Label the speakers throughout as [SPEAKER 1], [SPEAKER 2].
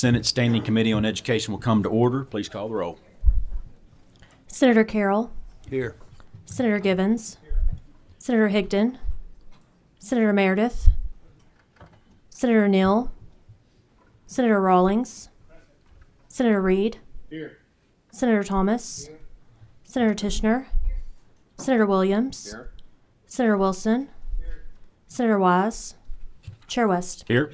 [SPEAKER 1] Senate Standing Committee on Education will come to order. Please call the roll.
[SPEAKER 2] Senator Carroll.
[SPEAKER 3] Here.
[SPEAKER 2] Senator Givens. Senator Higdon. Senator Meredith. Senator Neal. Senator Rawlings. Senator Reed.
[SPEAKER 3] Here.
[SPEAKER 2] Senator Thomas. Senator Tishner. Senator Williams.
[SPEAKER 3] Here.
[SPEAKER 2] Senator Wilson. Senator Wise. Chair West.
[SPEAKER 1] Here.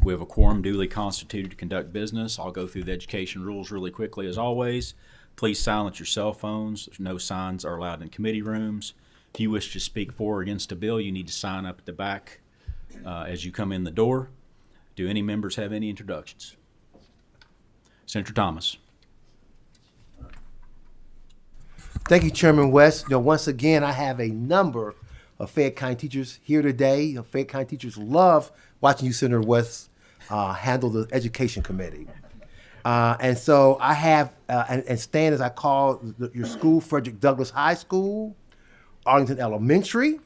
[SPEAKER 1] We have a quorum duly constituted to conduct business. I'll go through the education rules really quickly as always. Please silence your cell phones. There's no signs are allowed in committee rooms. If you wish to speak for or against a bill, you need to sign up at the back as you come in the door. Do any members have any introductions? Senator Thomas.
[SPEAKER 3] Thank you, Chairman West. Once again, I have a number of Fayette County teachers here today. Fayette County teachers love watching you, Senator West, handle the Education Committee. And so I have, and stand as I call your school, Frederick Douglass High School, Arlington Elementary,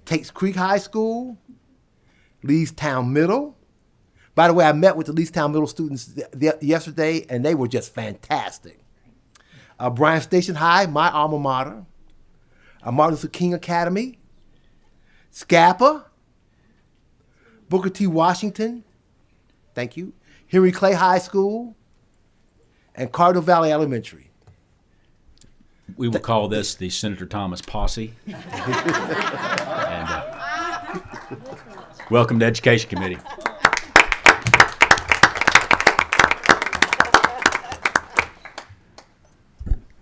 [SPEAKER 3] Tates Creek High School, Leestown Middle. By the way, I met with the Leestown Middle students yesterday, and they were just fantastic. Bryan Station High, my alma mater, Martin Luther King Academy, Scapa, Booker T. Washington, thank you, Henry Clay High School, and Cardinal Valley Elementary.
[SPEAKER 1] We will call this the Senator Thomas Posse. Welcome to Education Committee.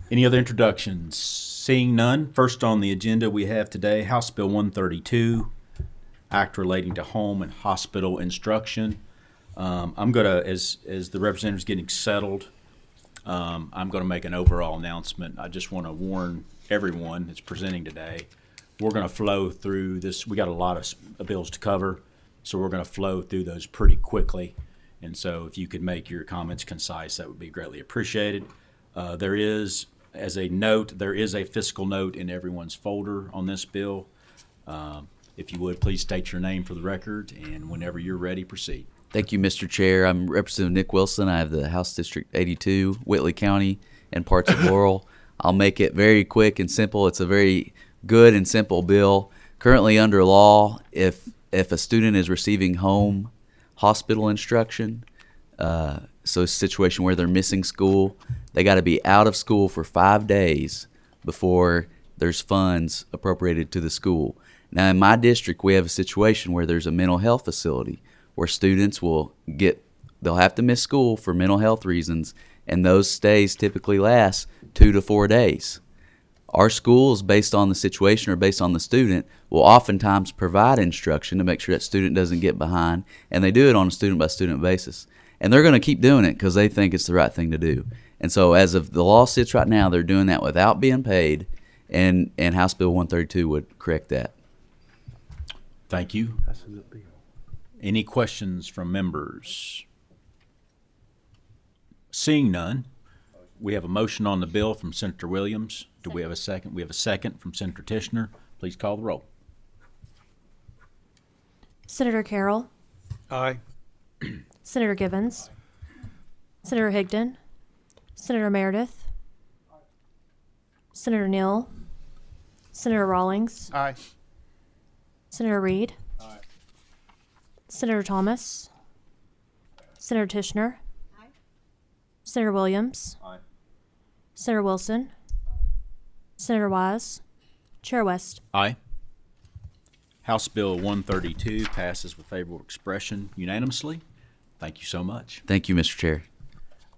[SPEAKER 1] Any other introductions? Seeing none, first on the agenda we have today House Bill 132, Act relating to home and hospital instruction. I'm going to, as the representative's getting settled, I'm going to make an overall announcement. I just want to warn everyone that's presenting today, we're going to flow through this. We got a lot of bills to cover, so we're going to flow through those pretty quickly. And so if you could make your comments concise, that would be greatly appreciated. There is, as a note, there is a fiscal note in everyone's folder on this bill. If you would, please state your name for the record, and whenever you're ready, proceed.
[SPEAKER 4] Thank you, Mr. Chair. I'm Representative Nick Wilson. I have the House District 82, Whitley County, and parts of Laurel. I'll make it very quick and simple. It's a very good and simple bill. Currently under law, if a student is receiving home hospital instruction, so a situation where they're missing school, they got to be out of school for 5 days before there's funds appropriated to the school. Now, in my district, we have a situation where there's a mental health facility where students they'll have to miss school for mental health reasons, and those stays typically last 2 to 4 days. Our schools, based on the situation or based on the student, will oftentimes provide instruction to make sure that student doesn't get behind, and they do it on a student-by-student basis. And they're going to keep doing it because they think it's the right thing to do. And so as of the law sits right now, they're doing that without being paid, and House Bill 132 would correct that.
[SPEAKER 1] Thank you.
[SPEAKER 3] That's a good bill.
[SPEAKER 1] Any questions from members? Seeing none, we have a motion on the bill from Senator Williams. Do we have a second? We have a second from Senator Tishner. Please call the roll.
[SPEAKER 2] Senator Carroll.
[SPEAKER 3] Aye.
[SPEAKER 2] Senator Givens. Senator Higdon. Senator Meredith. Senator Neal. Senator Rawlings.
[SPEAKER 3] Aye.
[SPEAKER 2] Senator Reed.
[SPEAKER 3] Aye.
[SPEAKER 2] Senator Thomas. Senator Tishner. Senator Williams.
[SPEAKER 3] Aye.
[SPEAKER 2] Senator Wilson. Senator Wise. Chair West.
[SPEAKER 1] Aye. House Bill 132 passes with favorable expression unanimously. Thank you so much.
[SPEAKER 4] Thank you, Mr. Chair.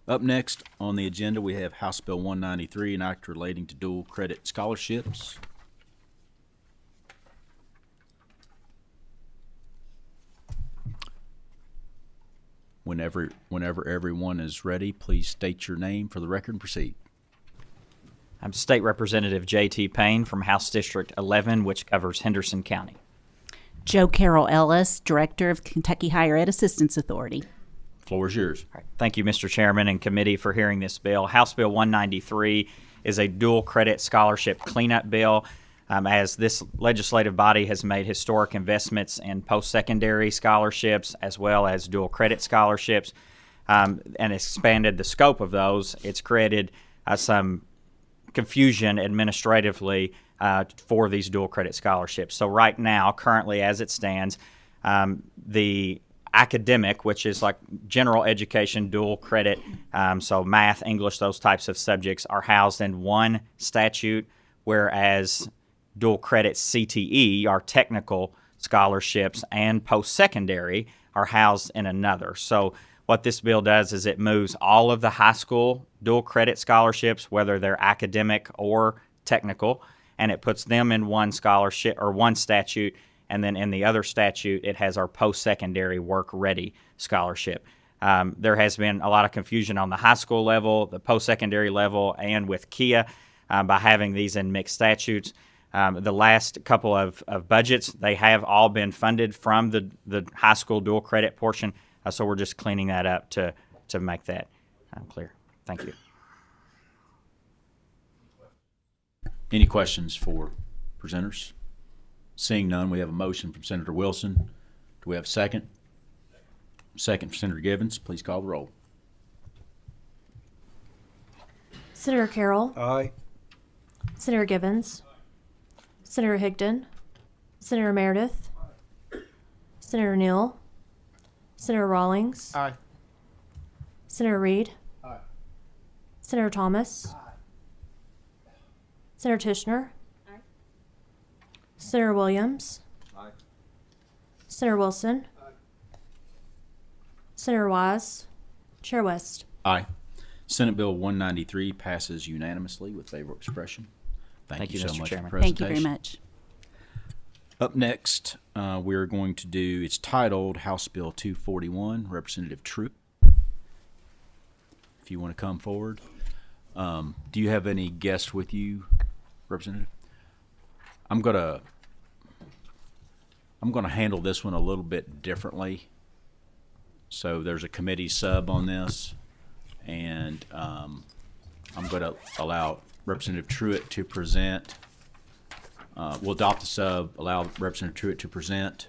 [SPEAKER 1] Up next on the agenda, we have House Bill 193, an act relating to dual credit scholarships. Whenever everyone is ready, please state your name for the record and proceed.
[SPEAKER 5] I'm State Representative J.T. Payne from House District 11, which covers Henderson County.
[SPEAKER 6] Joe Carroll Ellis, Director of Kentucky Higher Ed Assistance Authority.
[SPEAKER 1] Floor is yours.
[SPEAKER 5] All right. Thank you, Mr. Chairman and committee, for hearing this bill. House Bill 193 is a dual credit scholarship cleanup bill. as this legislative body has made historic investments in post-secondary scholarships as well as dual credit scholarships, and expanded the scope of those, it's created some confusion administratively for these dual credit scholarships. So right now, currently as it stands, the academic, which is like general education, dual credit, so math, English, those types of subjects are housed in one statute, whereas dual credit CTE, our technical scholarships, and post-secondary are housed in another. So what this bill does is it moves all of the high school dual credit scholarships, whether they're academic or technical, and it puts them in one scholarship or one statute, and then in the other statute it has our post-secondary work-ready scholarship. There has been a lot of confusion on the high school level, the post-secondary level, and with KIA by having these in mixed statutes. The last couple of budgets, they have all been funded from the high school dual credit portion, so we're just cleaning that up to make that clear. Thank you.
[SPEAKER 1] Any questions for presenters? Seeing none, we have a motion from Senator Wilson. Do we have a second? Second for Senator Givens. Please call the roll.
[SPEAKER 2] Senator Carroll.
[SPEAKER 3] Aye.
[SPEAKER 2] Senator Givens. Senator Higdon. Senator Meredith. Senator Neal. Senator Rawlings.
[SPEAKER 3] Aye.
[SPEAKER 2] Senator Reed. Senator Thomas. Senator Tishner. Senator Williams. Senator Wilson. Senator Wise. Chair West.
[SPEAKER 1] Aye. Senate Bill 193 passes unanimously with favorable expression. Thank you so
[SPEAKER 5] Mr.
[SPEAKER 1] much
[SPEAKER 5] Chairman.
[SPEAKER 1] for the
[SPEAKER 6] Thank you very
[SPEAKER 1] presentation.
[SPEAKER 6] much.
[SPEAKER 1] Up next, we're going to do, it's titled House Bill 241, Representative Troop. If you want to come forward. Do you have any guests with you, Representative? I'm gonna handle this one a little bit differently. So there's a committee sub on this, and I'm going to allow Representative Truitt to present. We'll adopt the sub, allow Representative Truitt to present,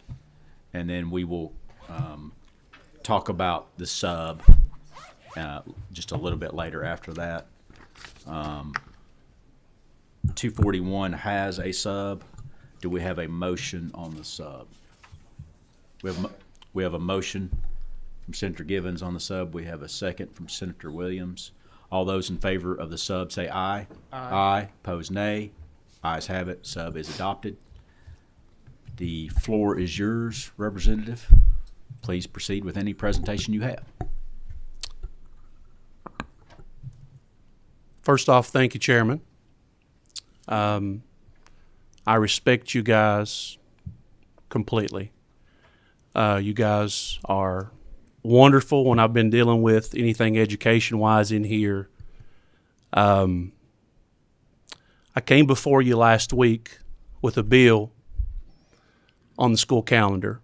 [SPEAKER 1] and then we will talk about the sub just a little bit later after that. 241 has a sub. Do we have a motion on the sub? We have a motion from Senator Givens on the sub. We have a second from Senator Williams. All those in favor of the sub say aye. Aye. Opposed, nay. Ayes have it. Sub is adopted. The floor is yours, Representative. Please proceed with any presentation you have.
[SPEAKER 7] First off, thank you, Chairman. I respect you guys completely. You guys are wonderful when I've been dealing with anything education-wise in here. I came before you last week with a bill on the school calendar,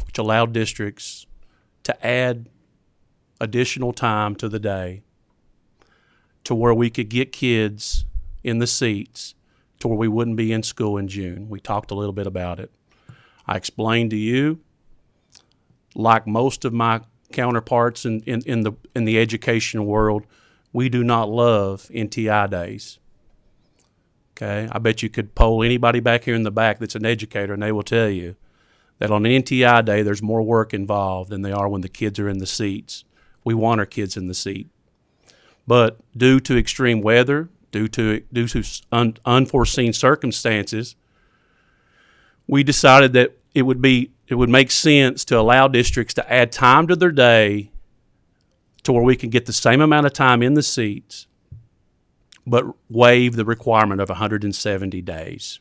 [SPEAKER 7] which allowed districts to add additional time to the day to where we could get kids in the seats to where we wouldn't be in school in June. We talked a little bit about it. I explained to you, like most of my counterparts in the education world, we do not love NTI days. Okay, I bet you could poll anybody back here in the back that's an educator, and they will tell you that on an NTI day, there's more work involved than they are when the kids are in the seats. We want our kids in the seat. But due to extreme weather, due to unforeseen circumstances, we decided that it would make sense to allow districts to add time to their day to where we can get the same amount of time in the seats, but waive the requirement of 170 days.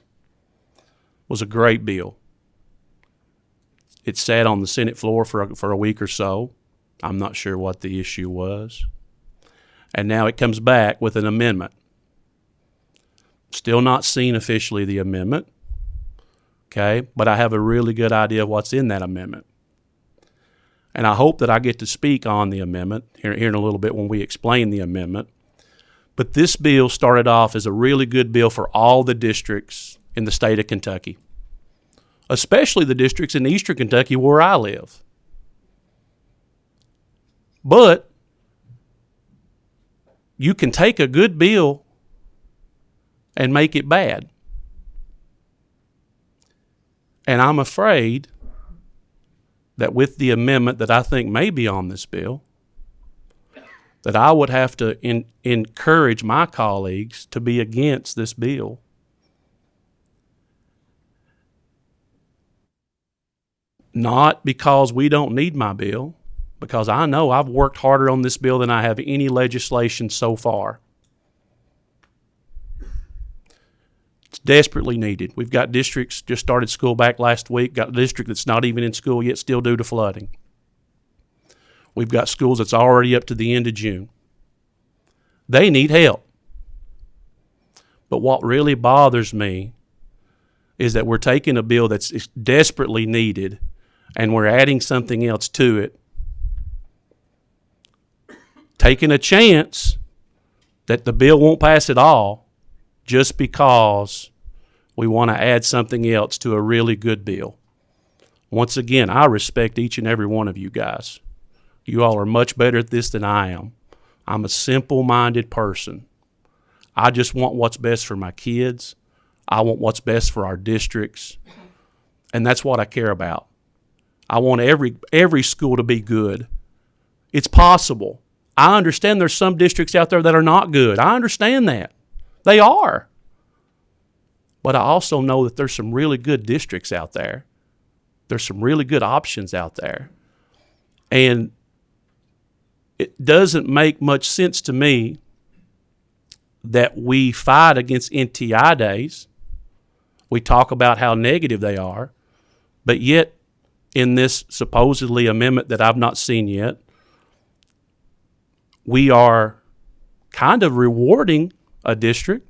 [SPEAKER 7] It was a great bill. It sat on the Senate floor for a week or so. I'm not sure what the issue was. And now it comes back with an amendment. Still not seen officially the amendment, okay? But I have a really good idea of what's in that amendment. And I hope that I get to speak on the amendment here in a little bit when we explain the amendment. But this bill started off as a really good bill for all the districts in the state of Kentucky, especially the districts in eastern Kentucky where I live. But you can take a good bill and make it bad. And I'm afraid that with the amendment that I think may be on this bill, that I would have to encourage my colleagues to be against this bill. Not because we don't need my bill, because I know I've worked harder on this bill than I have any legislation so far. It's desperately needed. We've got districts, just started school back last week, got a district that's not even in school yet, still due to flooding. We've got schools that's already up to the end of June. They need help. But what really bothers me is that we're taking a bill that's desperately needed and we're adding something else to it, taking a chance that the bill won't pass at all just because we want to add something else to a really good bill. Once again, I respect each and every one of you guys. You all are much better at this than I am. I'm a simple-minded person. I just want what's best for my kids. I want what's best for our districts. And that's what I care about. I want every school to be good. It's possible. I understand there's some districts out there that are not good. I understand that. They are. But I also know that there's some really good districts out there. There's some really good options out there. And it doesn't make much sense to me that we fight against NTI days. We talk about how negative they are, but yet in this supposedly amendment that I've not seen yet, we are kind of rewarding a district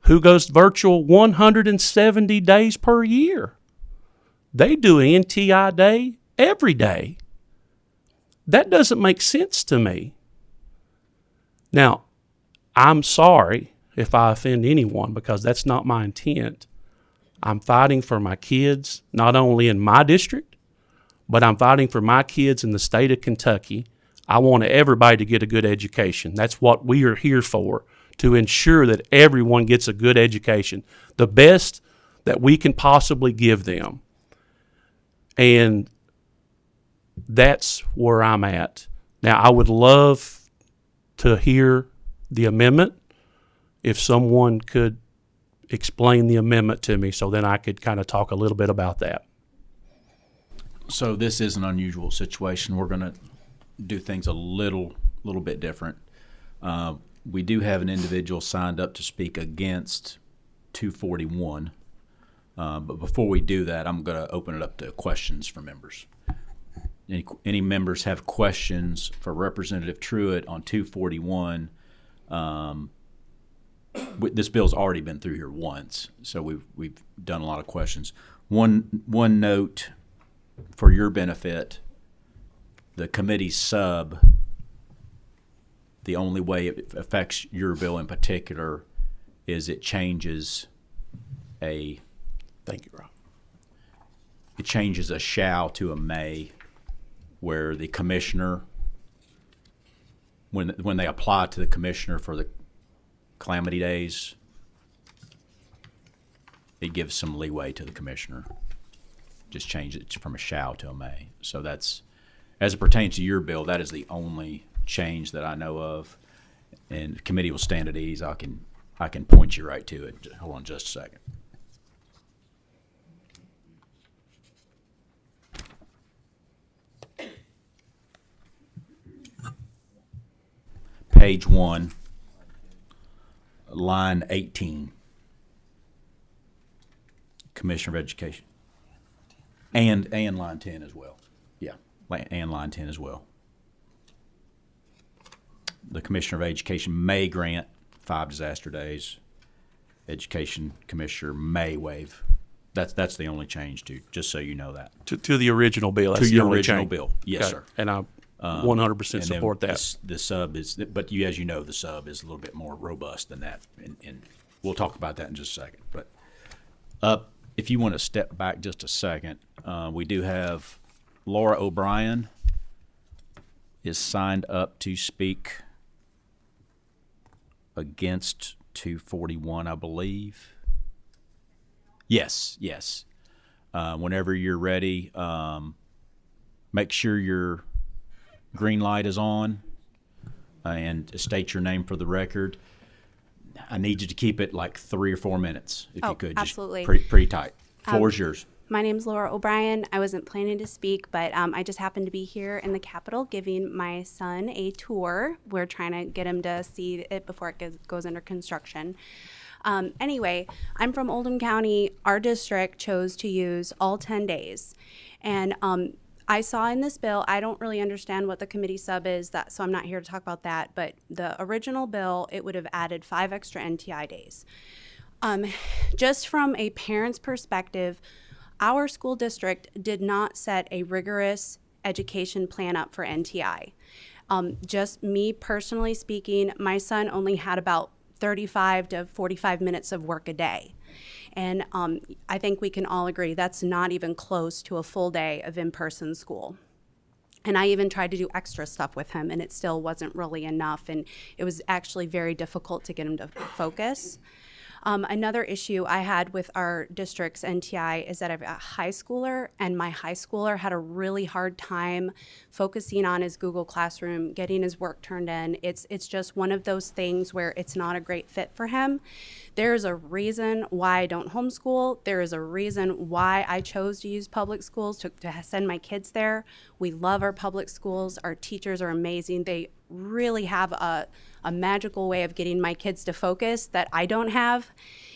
[SPEAKER 7] who goes virtual 170 days per year. They do an NTI day every day. That doesn't make sense to me. Now, I'm sorry if I offend anyone because that's not my intent. I'm fighting for my kids, not only in my district, but I'm fighting for my kids in the state of Kentucky. I want everybody to get a good education. That's what we are here for, to ensure that everyone gets a good education, the best that we can possibly give them. And that's where I'm at. Now, I would love to hear the amendment if someone could explain the amendment to me so then I could kind of talk a little bit about that.
[SPEAKER 1] So this is an unusual situation. We're going to do things a little bit different. We do have an individual signed up to speak against 241. But before we do that, I'm going to open it up to questions from members. Any members have questions for Representative Truitt on 241? This bill's already been through here once, so we've done a lot of questions. One note for your benefit: the committee sub, the only way it affects your bill in particular is it changes a.
[SPEAKER 7] Thank you, Rob.
[SPEAKER 1] It changes a shall to a may, where the commissioner, when they apply to the commissioner for the calamity days, it gives some leeway to the commissioner. Just change it from a shall to a may. So that's, as it pertains to your bill, that is the only change that I know of. And the committee will stand at ease. I can point you right to it. Hold on just a second. Page 1, line 18, Commissioner of Education, and line 10 as well. Yeah, and line 10 as well. The Commissioner of Education may grant 5 disaster days. Education Commissioner may waive. That's the only change, to just so you know that.
[SPEAKER 7] To the original bill. That's
[SPEAKER 1] To
[SPEAKER 7] the
[SPEAKER 1] your
[SPEAKER 7] only
[SPEAKER 1] original
[SPEAKER 7] change.
[SPEAKER 1] bill, yes,
[SPEAKER 7] Okay.
[SPEAKER 1] sir.
[SPEAKER 7] And I 100%
[SPEAKER 1] And then
[SPEAKER 7] support that.
[SPEAKER 1] The sub is, but as you know, the sub is a little bit more robust than that, and we'll talk about that in just a second. But If you want to step back just a second, we do have Laura O'Brien is signed up to speak against 241, I believe. Yes. Whenever you're ready, make sure your green light is on and state your name for the record. I need you to keep it like 3 or 4 minutes, if you could. Just
[SPEAKER 8] absolutely.
[SPEAKER 1] Pretty tight. Floor's yours.
[SPEAKER 8] My name's Laura O'Brien. I wasn't planning to speak, but I just happened to be here in the Capitol giving my son a tour. We're trying to get him to see it before it goes under construction. Anyway, I'm from Oldham County. Our district chose to use all 10 days. And I saw in this bill, I don't really understand what the committee sub is, so I'm not here to talk about that, but the original bill, it would have added 5 extra NTI days. Just from a parent's perspective, our school district did not set a rigorous education plan up for NTI. Just me personally speaking, my son only had about 35 to 45 minutes of work a day. And I think we can all agree that's not even close to a full day of in-person school. And I even tried to do extra stuff with him, and it still wasn't really enough. And it was actually very difficult to get him to focus. Another issue I had with our district's NTI is that I've got a high schooler, and my high schooler had a really hard time focusing on his Google Classroom, getting his work turned in. It's just one of those things where it's not a great fit for him. There's a reason why I don't homeschool. There is a reason why I chose to use public schools to send my kids there. We love our public schools. Our teachers are amazing. They really have a magical way of getting my kids to focus that I don't have.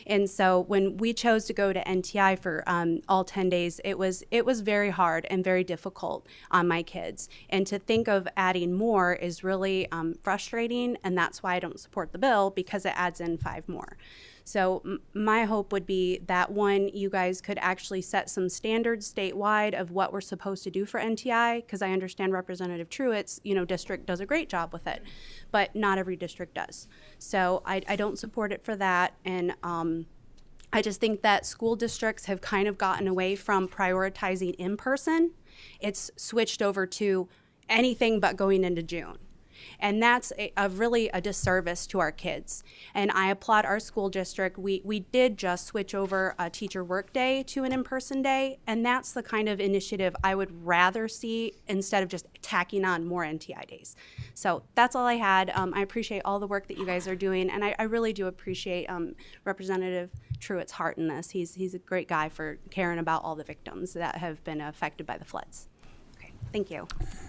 [SPEAKER 8] And so when we chose to go to NTI for all 10 days, it was very hard and very difficult on my kids. And to think of adding more is really frustrating, and that's why I don't support the bill, because it adds in 5 more. So my hope would be that you guys could actually set some standards statewide of what we're supposed to do for NTI, because I understand Representative Truitt's, district does a great job with it, but not every district does. So I don't support it for that, and I just think that school districts have kind of gotten away from prioritizing in person. It's switched over to anything but going into June. And that's really a disservice to our kids. And I applaud our school district. We did just switch over a teacher work day to an in-person day, and that's the kind of initiative I would rather see instead of just tacking on more NTI days. So that's all I had. I appreciate all the work that you guys are doing, and I really do appreciate Representative Truitt's heart in this. He's a great guy for caring about all the victims that have been affected by the floods. Okay, thank you.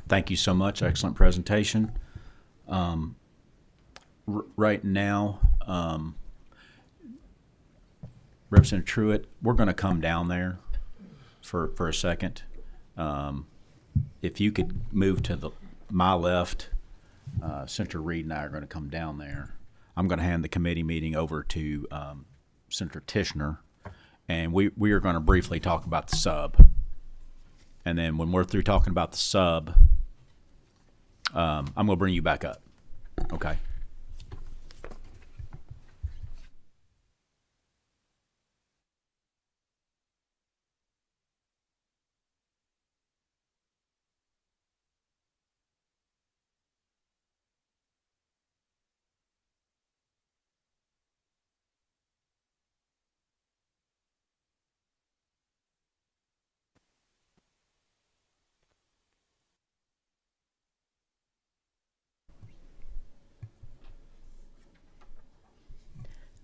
[SPEAKER 1] Thank you so much. Excellent presentation. Right now, Representative Truitt, we're going to come down there for a second. If you could move to my left, Senator Reed and I are going to come down there. I'm going to hand the committee meeting over to Senator Tishner, and we are going to briefly talk about the sub. And then when we're through talking about the sub, I'm going to bring you back up. Okay.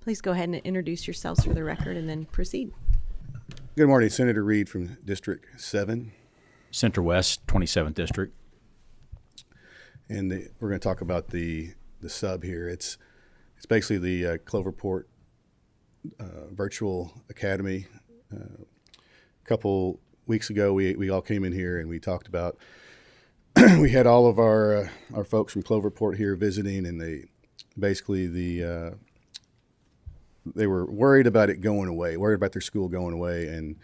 [SPEAKER 9] Please go ahead and introduce yourselves for the record and then proceed.
[SPEAKER 10] Good morning, Senator Reed from District 7.
[SPEAKER 1] Center West, 27th District.
[SPEAKER 10] And we're going to talk about the sub here. It's basically the Cloverport Virtual Academy. A couple weeks ago, we all came in here and we talked about, we had all of our folks from Cloverport here visiting, and they were worried about it going away, worried about their school going away. And,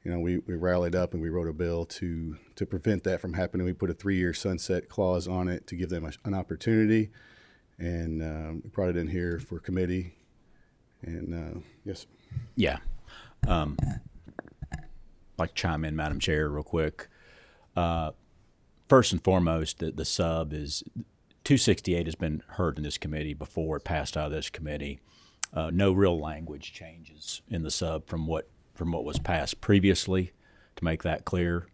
[SPEAKER 10] we rallied up and we wrote a bill to prevent that from happening. We put a 3-year sunset clause on it to give them an opportunity. And we brought it in here for committee. And yes.
[SPEAKER 1] Yeah. Like chime in, Madam Chair, real quick. First and foremost, the sub is 268 has been heard in this committee before it passed out of this committee. No real language changes in the sub from what was passed previously. To make that clear,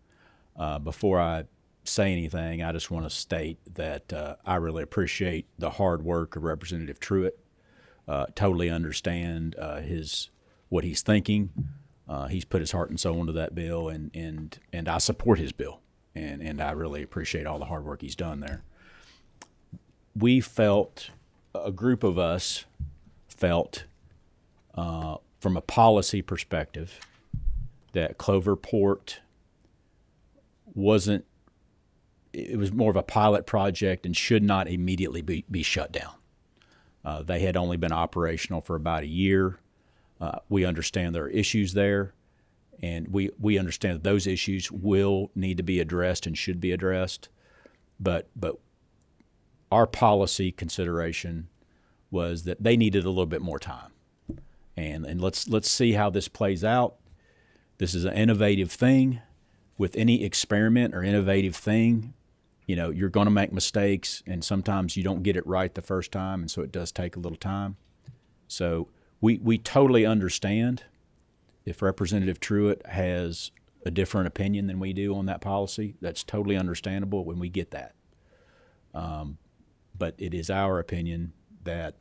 [SPEAKER 1] before I say anything, I just want to state that I really appreciate the hard work of Representative Truitt. Totally understand what he's thinking. He's put his heart and soul into that bill, and I support his bill, and I really appreciate all the hard work he's done there. We felt, a group of us felt, from a policy perspective, that Cloverport it was more of a pilot project and should not immediately be shut down. They had only been operational for about a year. We understand there are issues there, and we understand that those issues will need to be addressed and should be addressed. But our policy consideration was that they needed a little bit more time. And let's see how this plays out. This is an innovative thing. With any experiment or innovative thing, you're going to make mistakes, and sometimes you don't get it right the first time, and so it does take a little time. So we totally understand if Representative Truitt has a different opinion than we do on that policy. That's totally understandable when we get that. But it is our opinion that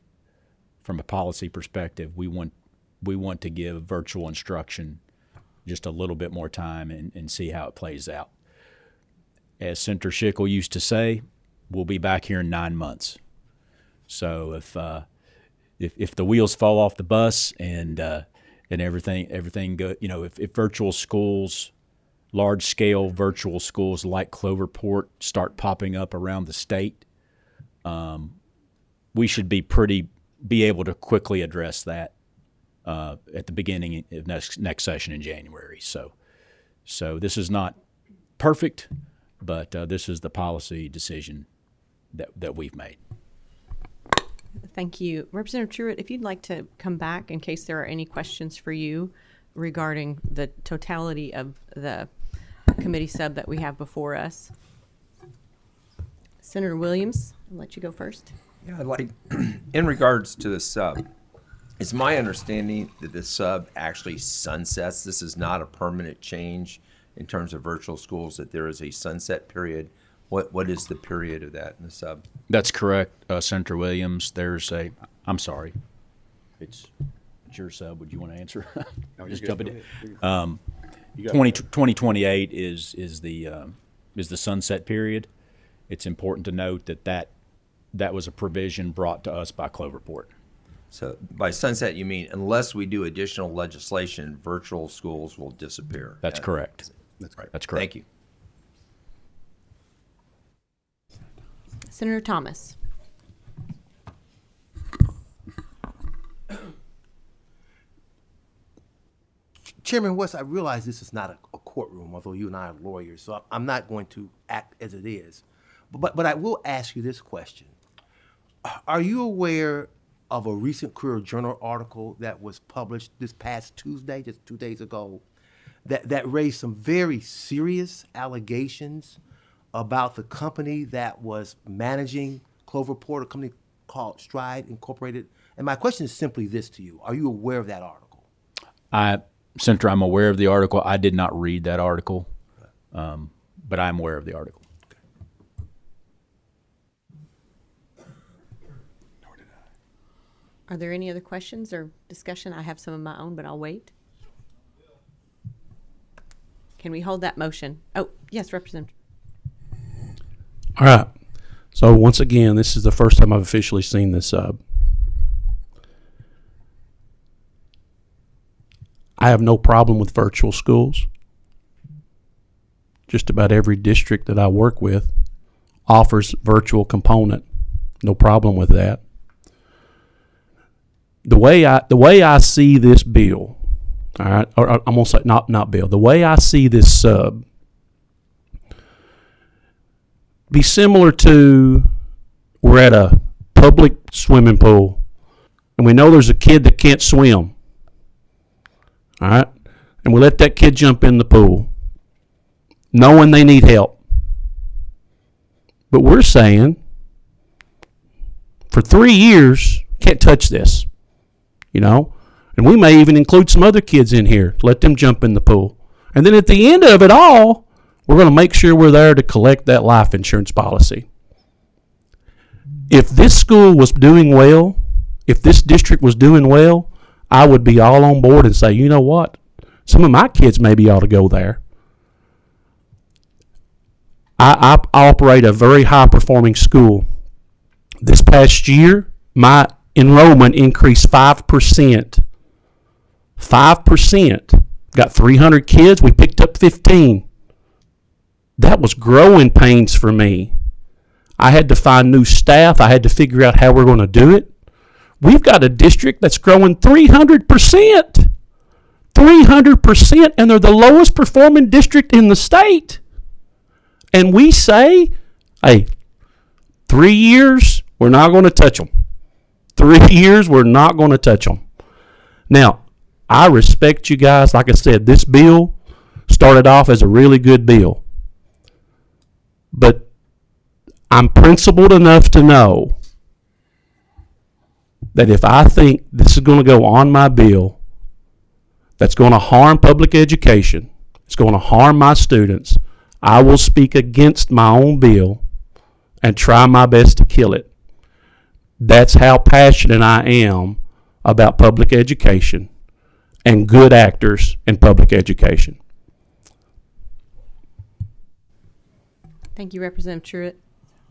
[SPEAKER 1] from a policy perspective, we want to give virtual instruction just a little bit more time and see how it plays out. As Senator Schickel used to say, we'll be back here in 9 months. So if the wheels fall off the bus and everything go, if virtual schools, large scale virtual schools like Cloverport start popping up around the state, we should be able to quickly address that at the beginning of next session in January. So this is not perfect, but this is the policy decision that we've made.
[SPEAKER 9] Thank you. Representative Truitt, if you'd like to come back in case there are any questions for you regarding the totality of the committee sub that we have before us. Senator Williams, I'll let you go first.
[SPEAKER 11] Yeah, I'd like, in regards to the sub, it's my understanding that the sub actually sunsets. This is not a permanent change in terms of virtual schools, that there is a sunset period. What is the period of that in the sub?
[SPEAKER 1] That's correct, Senator Williams. I'm sorry. It's your sub. Would you want to answer?
[SPEAKER 10] No,
[SPEAKER 1] Just
[SPEAKER 10] you're
[SPEAKER 1] jump
[SPEAKER 10] good.
[SPEAKER 1] in.
[SPEAKER 10] You got
[SPEAKER 1] 2028 is the sunset period. It's important to note that was a provision brought to us by Cloverport.
[SPEAKER 11] So by sunset, you mean unless we do additional legislation, virtual schools will disappear.
[SPEAKER 1] That's correct.
[SPEAKER 10] That's right.
[SPEAKER 1] That's correct.
[SPEAKER 11] Thank you.
[SPEAKER 9] Senator Thomas.
[SPEAKER 3] Chairman West, I realize this is not a courtroom, although you and I are lawyers, so I'm not going to act as it is. But I will ask you this question. Are you aware of a recent Career Journal article that was published this past Tuesday, just 2 days ago, that raised some very serious allegations about the company that was managing Cloverport, a company called Stride Incorporated? And my question is simply this to you. Are you aware of that article?
[SPEAKER 1] Senator, I'm aware of the article. I did not read that article, but I'm aware of the article.
[SPEAKER 9] Are there any other questions or discussion? I have some of my own, but I'll wait. Can we hold that motion? Oh, yes, Representative.
[SPEAKER 7] All right. So once again, this is the first time I've officially seen this sub. I have no problem with virtual schools. Just about every district that I work with offers virtual component. No problem with that. The way I see this bill, all right, or I'm gonna say not bill. The way I see this sub be similar to, we're at a public swimming pool, and we know there's a kid that can't swim. All right, and we let that kid jump in the pool, knowing they need help. But we're saying, for 3 years, can't touch this, and we may even include some other kids in here, let them jump in the pool. And then at the end of it all, we're going to make sure we're there to collect that life insurance policy. If this school was doing well, if this district was doing well, I would be all on board and say, you know what? Some of my kids maybe ought to go there. I operate a very high-performing school. This past year, my enrollment increased 5%. 5%. Got 300 kids. We picked up 15. That was growing pains for me. I had to find new staff. I had to figure out how we're going to do it. We've got a district that's growing 300%. 300%, and they're the lowest performing district in the state. And we say, hey, 3 years, we're not going to touch them. 3 years, we're not going to touch them. Now, I respect you guys. Like I said, this bill started off as a really good bill. But I'm principled enough to know that if I think this is going to go on my bill, that's going to harm public education, it's going to harm my students, I will speak against my own bill and try my best to kill it. That's how passionate I am about public education and good actors in public education.
[SPEAKER 9] Thank you, Representative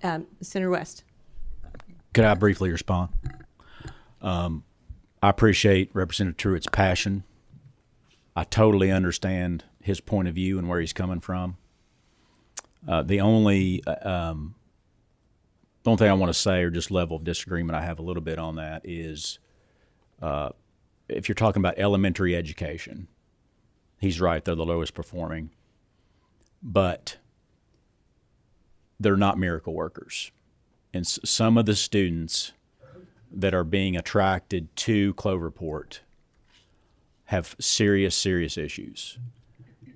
[SPEAKER 9] Truitt. Senator West.
[SPEAKER 1] Could I briefly respond? I appreciate Representative Truitt's passion. I totally understand his point of view and where he's coming from. The only thing I want to say, or just level of disagreement I have a little bit on that, is if you're talking about elementary education, he's right, they're the lowest performing, but they're not miracle workers. And some of the students that are being attracted to Cloverport have serious issues.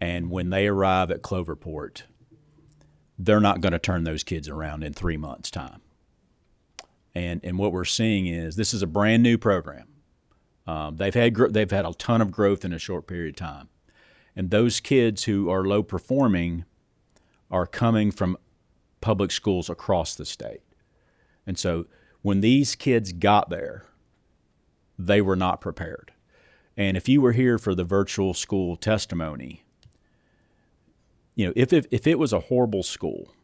[SPEAKER 1] And when they arrive at Cloverport, they're not going to turn those kids around in 3 months' time. And what we're seeing is this is a brand new program. They've had a ton of growth in a short period of time. And those kids who are low performing are coming from public schools across the state. And so when these kids got there, they were not prepared. And if you were here for the virtual school testimony, if it was a horrible school,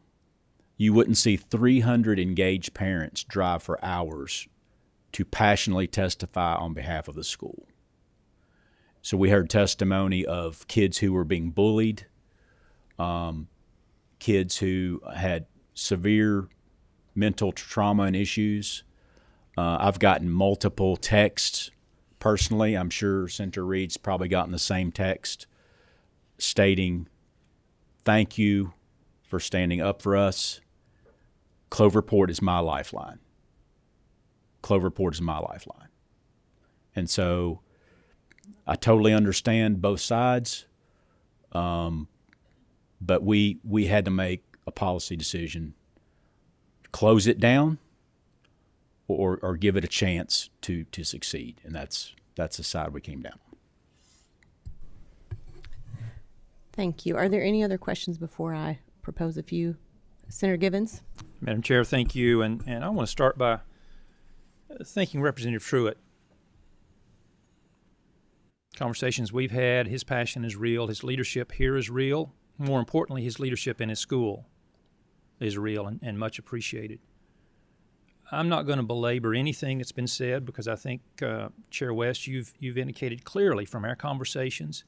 [SPEAKER 1] you wouldn't see 300 engaged parents drive for hours to passionately testify on behalf of the school. So we heard testimony of kids who were being bullied, kids who had severe mental trauma and issues. I've gotten multiple texts personally. I'm sure Senator Reed's probably gotten the same text stating, "Thank you for standing up for us. Cloverport is my lifeline. Cloverport is my lifeline." And so I totally understand both sides, but we had to make a policy decision: close it down or give it a chance to succeed. And that's the side we came down on.
[SPEAKER 9] Thank you. Are there any other questions before I propose a few? Senator Givens.
[SPEAKER 12] Madam Chair, thank you. And I want to start by thanking Representative Truitt. Conversations we've had, his passion is real, his leadership here is real. More importantly, his leadership in his school is real and much appreciated. I'm not going to belabor anything that's been said because I think, Chair West, you've indicated clearly from our conversations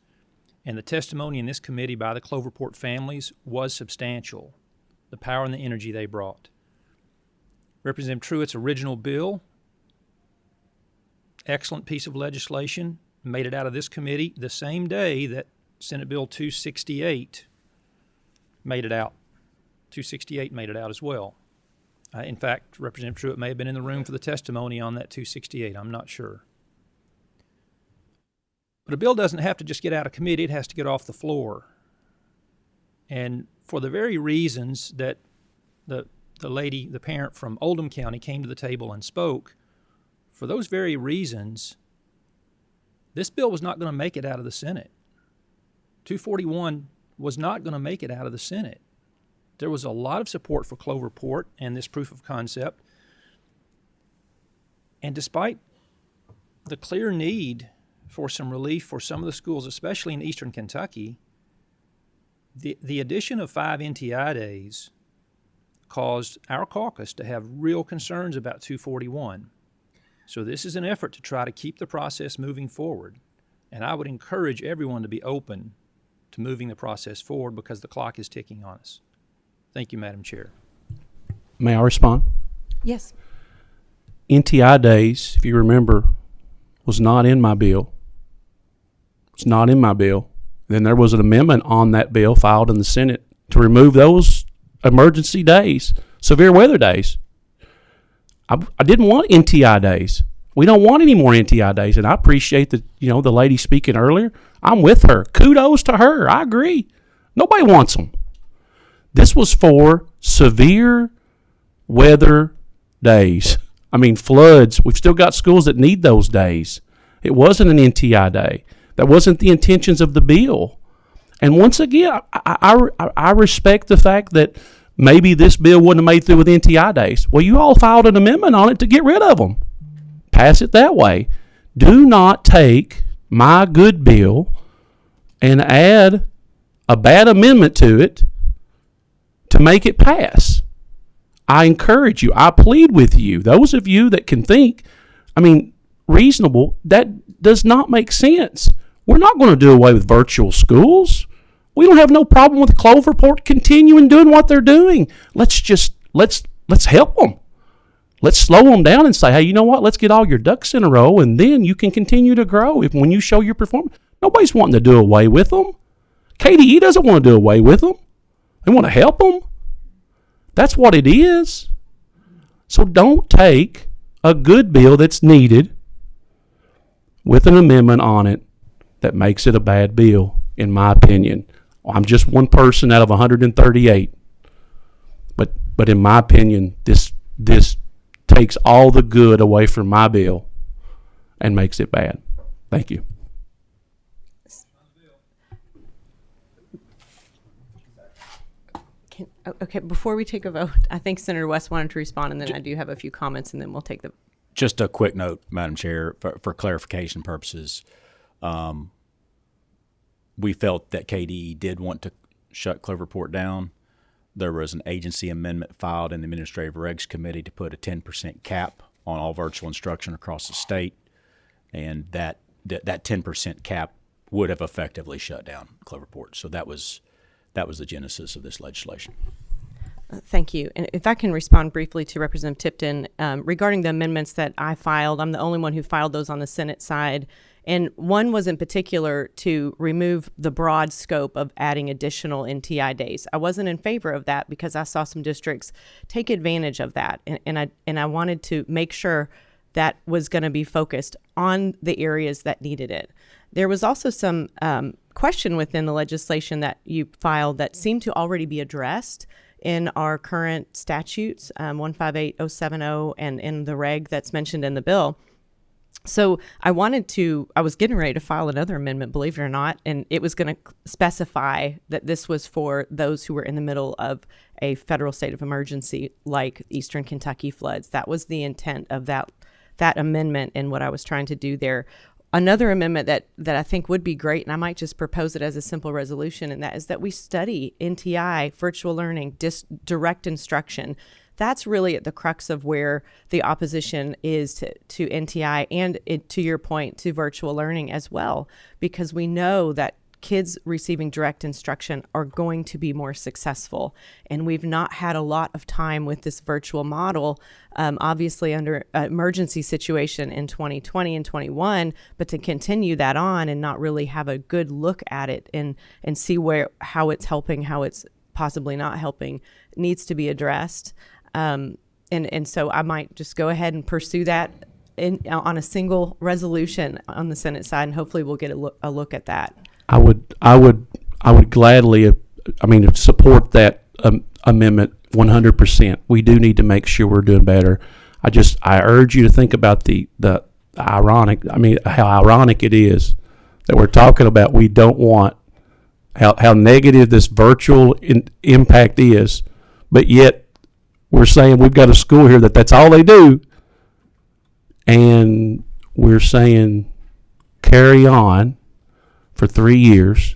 [SPEAKER 12] and the testimony in this committee by the Cloverport families was substantial, the power and the energy they brought. Representative Truitt's original bill, excellent piece of legislation, made it out of this committee the same day that Senate Bill 268 made it out. 268 made it out as well. In fact, Representative Truitt may have been in the room for the testimony on that 268. I'm not sure. But a bill doesn't have to just get out of committee, it has to get off the floor. And for the very reasons that the lady, the parent from Oldham County came to the table and spoke, for those very reasons, this bill was not going to make it out of the Senate. 241 was not going to make it out of the Senate. There was a lot of support for Cloverport and this proof of concept. And despite the clear need for some relief for some of the schools, especially in eastern Kentucky, the addition of 5 NTI days caused our caucus to have real concerns about 241. So this is an effort to try to keep the process moving forward. And I would encourage everyone to be open to moving the process forward because the clock is ticking on us. Thank you, Madam Chair.
[SPEAKER 7] May I respond?
[SPEAKER 9] Yes.
[SPEAKER 7] NTI days, if you remember, was not in my bill. It's not in my bill. Then there was an amendment on that bill filed in the Senate to remove those emergency days, severe weather days. I didn't want NTI days. We don't want any more NTI days, and I appreciate the lady speaking earlier. I'm with her. Kudos to her. I agree. Nobody wants them. This was for severe weather days. I mean, floods. We've still got schools that need those days. It wasn't an NTI day. That wasn't the intentions of the bill. And once again, I respect the fact that maybe this bill wouldn't have made through with NTI days. Well, you all filed an amendment on it to get rid of them. Pass it that way. Do not take my good bill and add a bad amendment to it to make it pass. I encourage you. I plead with you. Those of you that can think, reasonable, that does not make sense. We're not going to do away with virtual schools. We don't have no problem with Cloverport continuing doing what they're doing. Let's help them. Let's slow them down and say, hey, you know what? Let's get all your ducks in a row, and then you can continue to grow when you show your performance. Nobody's wanting to do away with them. KDE doesn't want to do away with them. They want to help them. That's what it is. So don't take a good bill that's needed with an amendment on it that makes it a bad bill, in my opinion. I'm just one person out of 138. But in my opinion, this takes all the good away from my bill and makes it bad. Thank you.
[SPEAKER 9] Okay, before we take a vote, I think Senator West wanted to respond, and then I do have a few comments, and then we'll take the...
[SPEAKER 1] Just a quick note, Madam Chair, for clarification purposes. We felt that KDE did want to shut Cloverport down. There was an agency amendment filed in the Administrative Regs Committee to put a 10% cap on all virtual instruction across the state, and that 10% cap would have effectively shut down Cloverport. So that was the genesis of this legislation.
[SPEAKER 9] Thank you. And if I can respond briefly to Representative Tipton, regarding the amendments that I filed, I'm the only one who filed those on the Senate side. And one was in particular to remove the broad scope of adding additional NTI days. I wasn't in favor of that because I saw some districts take advantage of that. And I wanted to make sure that was going to be focused on the areas that needed it. There was also some question within the legislation that you filed that seemed to already be addressed in our current statutes, 158070, and in the reg that's mentioned in the bill. So I was getting ready to file another amendment, believe it or not, and it was going to specify that this was for those who were in the middle of a federal state of emergency, like Eastern Kentucky floods. That was the intent of that amendment and what I was trying to do there. Another amendment that I think would be great, and I might just propose it as a simple resolution, and that is that we study NTI, virtual learning, direct instruction. That's really at the crux of where the opposition is to NTI and, to your point, to virtual learning as well, because we know that kids receiving direct instruction are going to be more successful. And we've not had a lot of time with this virtual model, obviously under an emergency situation in 2020 and 21, but to continue that on and not really have a good look at it and see how it's helping, how it's possibly not helping, needs to be addressed. And so I might just go ahead and pursue that on a single resolution on the Senate side, and hopefully we'll get a look at that.
[SPEAKER 7] I would gladly, support that amendment 100%. We do need to make sure we're doing better. I urge you to think about the how ironic it is that we're talking about. We don't want how negative this virtual impact is, but yet we're saying we've got a school here that's all they do, and we're saying carry on for 3 years,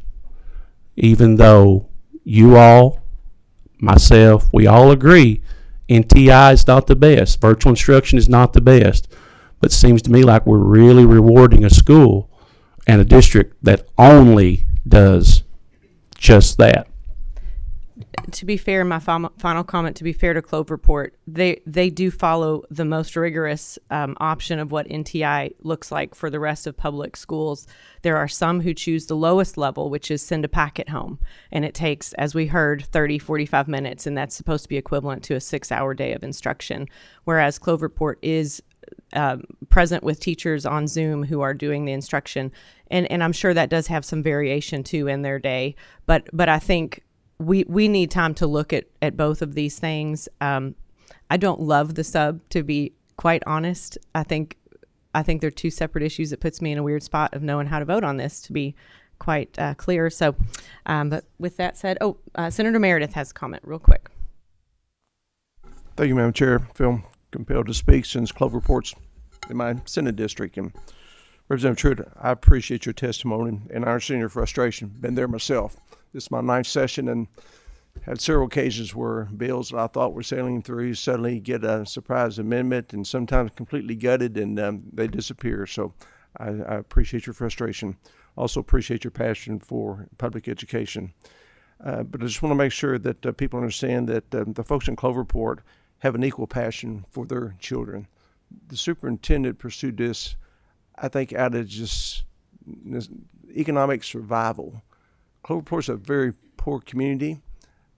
[SPEAKER 7] even though you all, myself, we all agree NTI is not the best. Virtual instruction is not the best. But it seems to me like we're really rewarding a school and a district that only does just that.
[SPEAKER 9] To be fair, my final comment, to be fair to Cloverport, they do follow the most rigorous option of what NTI looks like for the rest of public schools. There are some who choose the lowest level, which is send a packet home. And it takes, as we heard, 30, 45 minutes, and that's supposed to be equivalent to a 6-hour day of instruction. Whereas Cloverport is present with teachers on Zoom who are doing the instruction. And I'm sure that does have some variation too in their day. But I think we need time to look at both of these things. I don't love the sub, to be quite honest. I think they're two separate issues. It puts me in a weird spot of knowing how to vote on this, to be quite clear. So, but with that said, Senator Meredith has a comment real quick.
[SPEAKER 13] Thank you, Madam Chair. I feel compelled to speak since Cloverport's in my Senate district. And Representative Truitt, I appreciate your testimony and I understand your frustration. Been there myself. This is my 9th session and had several occasions where bills that I thought were sailing through suddenly get a surprise amendment and sometimes completely gutted and they disappear. So I appreciate your frustration. Also appreciate your passion for public education. But I just want to make sure that people understand that the folks in Cloverport have an equal passion for their children. The superintendent pursued this, I think, out of just economic survival. Cloverport's a very poor community.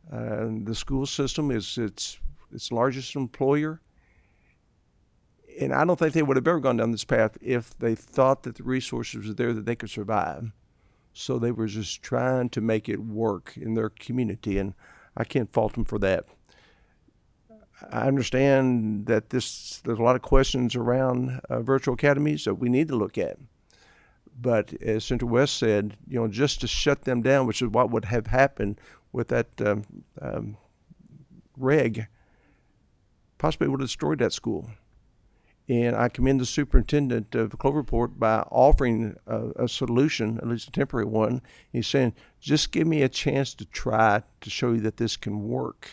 [SPEAKER 13] The school system is its largest employer. And I don't think they would have ever gone down this path if they thought that the resources were there that they could survive. So they were just trying to make it work in their community, and I can't fault them for that. I understand that there's a lot of questions around virtual academies that we need to look at. But as Senator West said, just to shut them down, which is what would have happened with that reg, possibly would have destroyed that school. And I commend the superintendent of Cloverport by offering a solution, at least a temporary one. He's saying, just give me a chance to try to show you that this can work.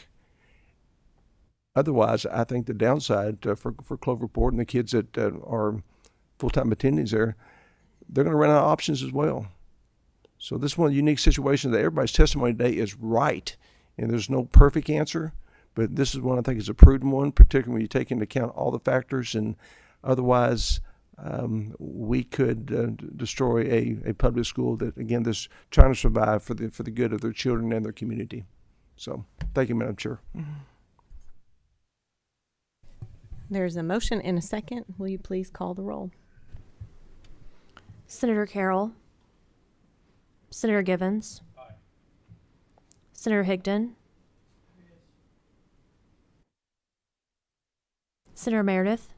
[SPEAKER 13] Otherwise, I think the downside for Cloverport and the kids that are full-time attendees there, they're going to run out of options as well. So this is one of the unique situations that everybody's testimony today is right, and there's no perfect answer, but this is one I think is a prudent one, particularly when you take into account all the factors, and otherwise we could destroy a public school that, again, that's trying to survive for the good of their children and their community. So thank you, Madam Chair.
[SPEAKER 9] There's a motion and a second. Will you please call the roll?
[SPEAKER 2] Senator Carroll. Senator Givens. Aye. Senator Higdon. Senator Meredith.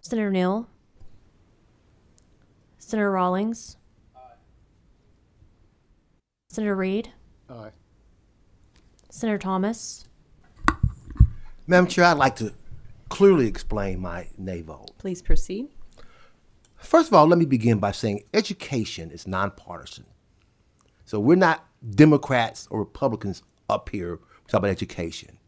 [SPEAKER 2] Senator Neal. Senator Rawlings. Senator Reed.
[SPEAKER 3] Aye.
[SPEAKER 2] Senator Thomas.
[SPEAKER 3] Madam Chair, I'd like to clearly explain my nay vote.
[SPEAKER 9] Please proceed.
[SPEAKER 3] First of all, let me begin by saying education is nonpartisan. So we're not Democrats or Republicans up here talking about education.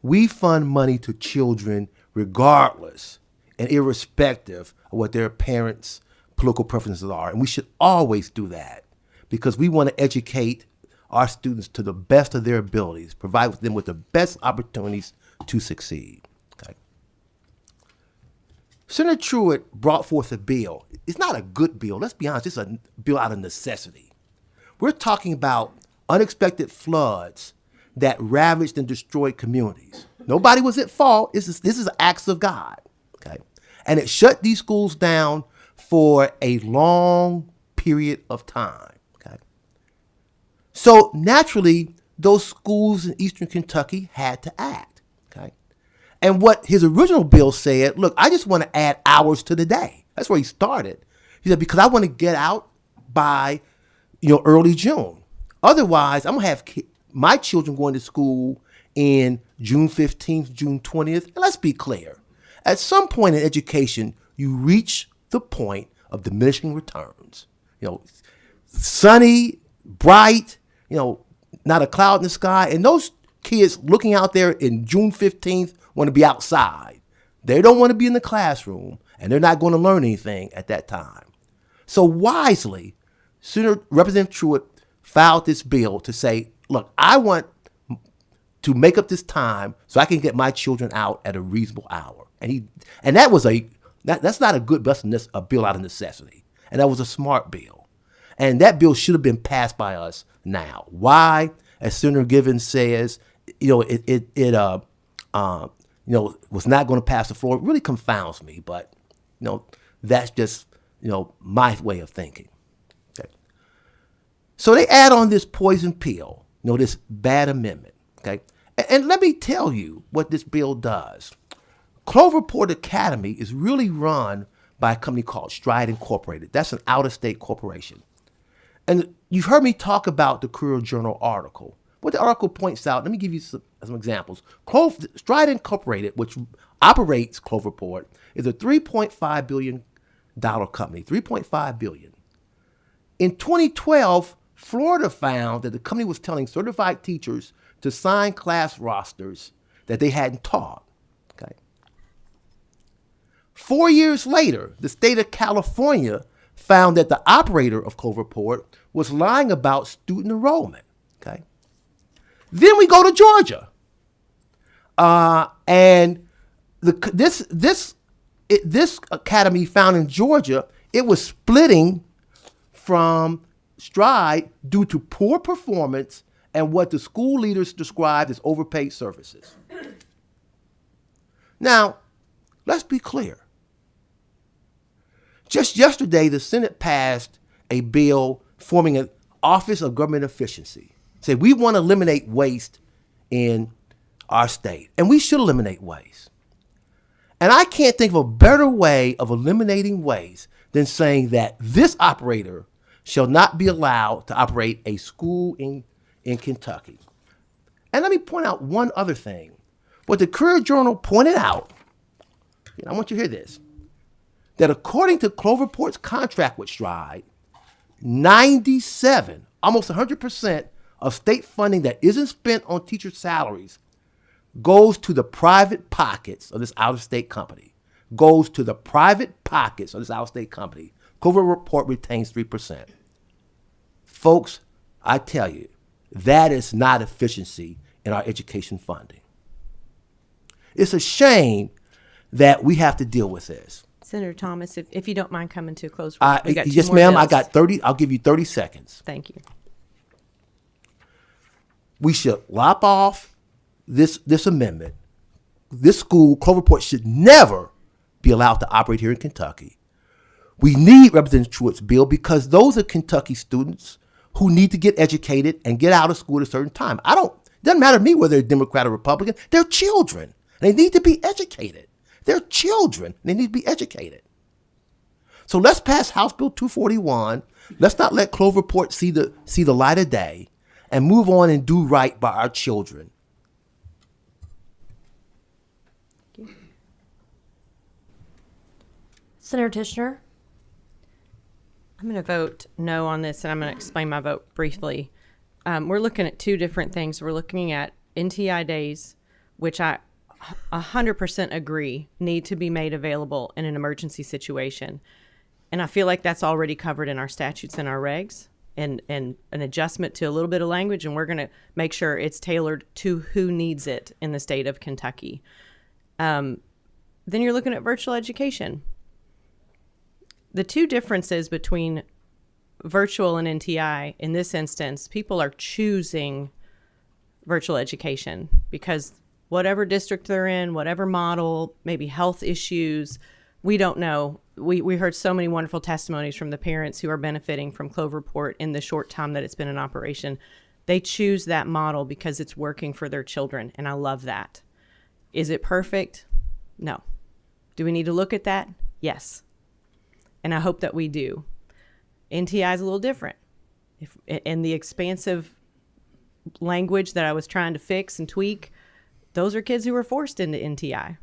[SPEAKER 3] We fund money to children regardless and irrespective of what their parents' political preferences are. And we should always do that because we want to educate our students to the best of their abilities, provide them with the best opportunities to succeed. Okay. Senator Truitt brought forth a bill. It's not a good bill. Let's be honest, it's a bill out of necessity. We're talking about unexpected floods that ravaged and destroyed communities. Nobody was at fault. This is acts of God. And it shut these schools down for a long period of time. Okay. So naturally, those schools in Eastern Kentucky had to act. Okay. And what his original bill said, look, I just want to add hours to the day. That's where he started. He said, because I want to get out by, early June. Otherwise, I'm going to have my children going to school in June 15th, June 20th. And let's be clear. At some point in education, you reach the point of diminishing returns. Sunny, bright, not a cloud in the sky. And those kids looking out there in June 15th want to be outside. They don't want to be in the classroom, and they're not going to learn anything at that time. So wisely, Senator Representative Truitt filed this bill to say, look, I want to make up this time so I can get my children out at a reasonable hour. And that's not a good a bill out of necessity. And that was a smart bill. And that bill should have been passed by us now. Why? As Senator Givens says, it was not going to pass the floor. It really confounds me, but that's just my way of thinking. Okay. So they add on this poison pill, this bad amendment. Okay, and let me tell you what this bill does. Cloverport Academy is really run by a company called Stride Incorporated. That's an out-of-state corporation. And you've heard me talk about the Courier Journal article. What the article points out, let me give you some examples. Stride Incorporated, which operates Cloverport, is a $3.5 billion company, $3.5 billion. In 2012, Florida found that the company was telling certified teachers to sign class rosters that they hadn't taught. Okay. 4 years later, the state of California found that the operator of Cloverport was lying about student enrollment. Okay. Then we go to Georgia, and this academy found in Georgia, it was splitting from Stride due to poor performance and what the school leaders described as overpaid services. Now, let's be clear. Just yesterday, the Senate passed a bill forming an Office of Government Efficiency. Say we want to eliminate waste in our state, and we should eliminate waste. And I can't think of a better way of eliminating waste than saying that this operator shall not be allowed to operate a school in Kentucky. And let me point out one other thing. What the Courier Journal pointed out, and I want you to hear this, that according to Cloverport's contract with Stride, 97, almost 100% of state funding that isn't spent on teacher salaries goes to the private pockets of this out-of-state company. Goes to the private pockets of this out-of-state company. Cloverport retains 3%. Folks, I tell you, that is not efficiency in our education funding. It's a shame that we have to deal with this.
[SPEAKER 9] Senator Thomas, if you don't mind coming to a close.
[SPEAKER 3] Yes, ma'am. I got 30. I'll give you 30 seconds.
[SPEAKER 9] Thank you.
[SPEAKER 3] We should lop off this amendment. This school, Cloverport, should never be allowed to operate here in Kentucky. We need Representative Truitt's bill because those are Kentucky students who need to get educated and get out of school at a certain time. It doesn't matter to me whether they're Democrat or Republican. They're children. And they need to be educated. They're children. And they need to be educated. So let's pass House Bill 241. Let's not let Cloverport see the light of day and move on and do right by our children.
[SPEAKER 2] Senator Tishner?
[SPEAKER 9] I'm going to vote no on this, and I'm going to explain my vote briefly. We're looking at two different things. We're looking at NTI days, which I 100% agree need to be made available in an emergency situation. And I feel like that's already covered in our statutes and our regs, and an adjustment to a little bit of language, and we're going to make sure it's tailored to who needs it in the state of Kentucky. Then you're looking at virtual education. The two differences between virtual and NTI, in this instance, people are choosing virtual education because whatever district they're in, whatever model, maybe health issues, we don't know. We heard so many wonderful testimonies from the parents who are benefiting from Cloverport in the short time that it's been in operation. They choose that model because it's working for their children, and I love that. Is it perfect? No. Do we need to look at that? Yes. And I hope that we do. NTI is a little different. And the expansive language that I was trying to fix and tweak, those are kids who were forced into NTI,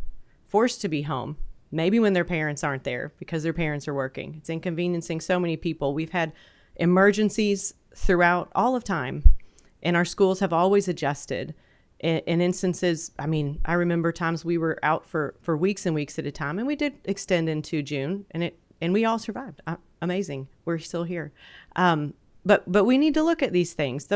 [SPEAKER 9] forced to be home, maybe when their parents aren't there because their parents are working. It's inconveniencing so many people. We've had emergencies throughout all of time, and our schools have always adjusted. In instances, I mean, I remember times we were out for weeks and weeks at a time, and we did extend into June, and we all survived. Amazing. We're still here. But we need to look at these things.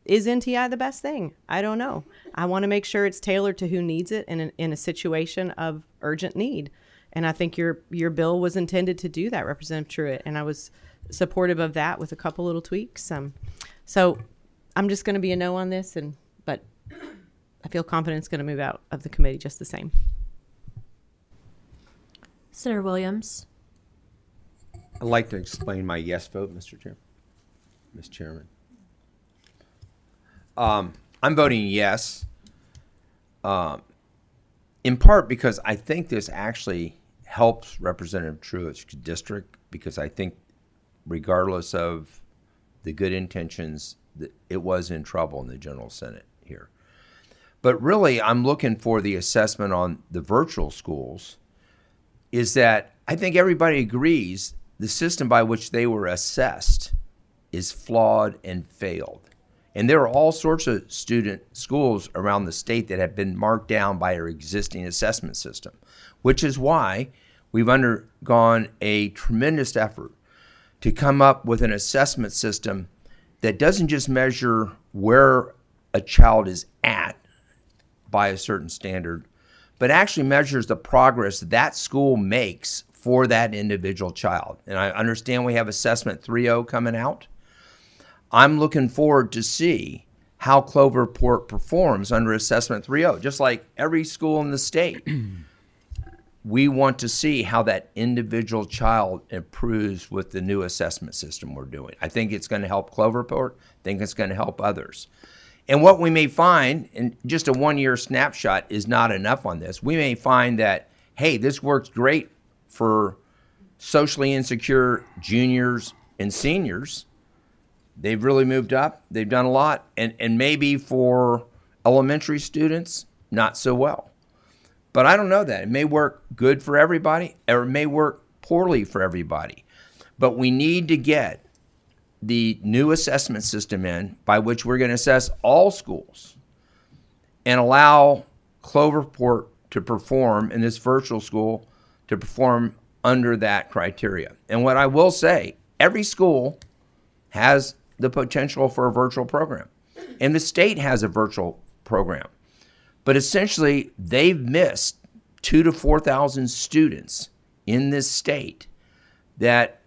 [SPEAKER 9] Is NTI the best thing? I don't know. I want to make sure it's tailored to who needs it in a situation of urgent need. And I think your bill was intended to do that, Representative Truitt, and I was supportive of that with a couple little tweaks. So I'm just going to be a no on this, but I feel confident it's going to move out of the committee just the same.
[SPEAKER 2] Senator Williams.
[SPEAKER 11] I'd like to explain my yes vote, Mr. Chairman. I'm voting yes, in part because I think this actually helps Representative Truitt's district, because I think regardless of the good intentions, it was in trouble in the General Senate here. But really, I'm looking for the assessment on the virtual schools is that I think everybody agrees the system by which they were assessed is flawed and failed. And there are all sorts of schools around the state that have been marked down by our existing assessment system, which is why we've undergone a tremendous effort to come up with an assessment system that doesn't just measure where a child is at by a certain standard, but actually measures the progress that school makes for that individual child. And I understand we have Assessment 3.0 coming out. I'm looking forward to see how Cloverport performs under Assessment 3.0, just like every school in the state. We want to see how that individual child improves with the new assessment system we're doing. I think it's going to help Cloverport. I think it's going to help others. And what we may find, and just a one-year snapshot is not enough on this, we may find that, hey, this works great for socially insecure juniors and seniors. They've really moved up. They've done a lot. And maybe for elementary students, not so well. But I don't know that. It may work good for everybody, or it may work poorly for everybody. But we need to get the new assessment system in by which we're going to assess all schools and allow Cloverport to perform in this virtual school to perform under that criteria. And what I will say, every school has the potential for a virtual program. And the state has a virtual program. But essentially, they've missed 2,000 to 4,000 students in this state that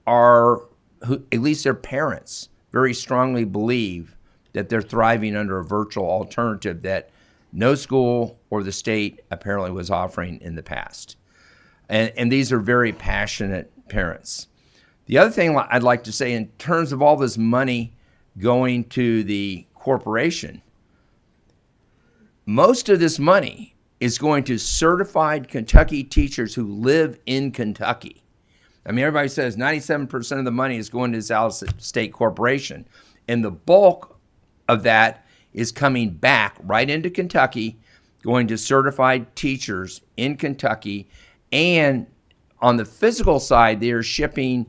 [SPEAKER 11] are, at least their parents, very strongly believe that they're thriving under a virtual alternative that no school or the state apparently was offering in the past. And these are very passionate parents. The other thing I'd like to say, in terms of all this money going to the corporation, most of this money is going to certified Kentucky teachers who live in Kentucky. I mean, everybody says 97% of the money is going to this out-of-state corporation, and the bulk of that is coming back right into Kentucky, going to certified teachers in Kentucky, and on the physical side, they are shipping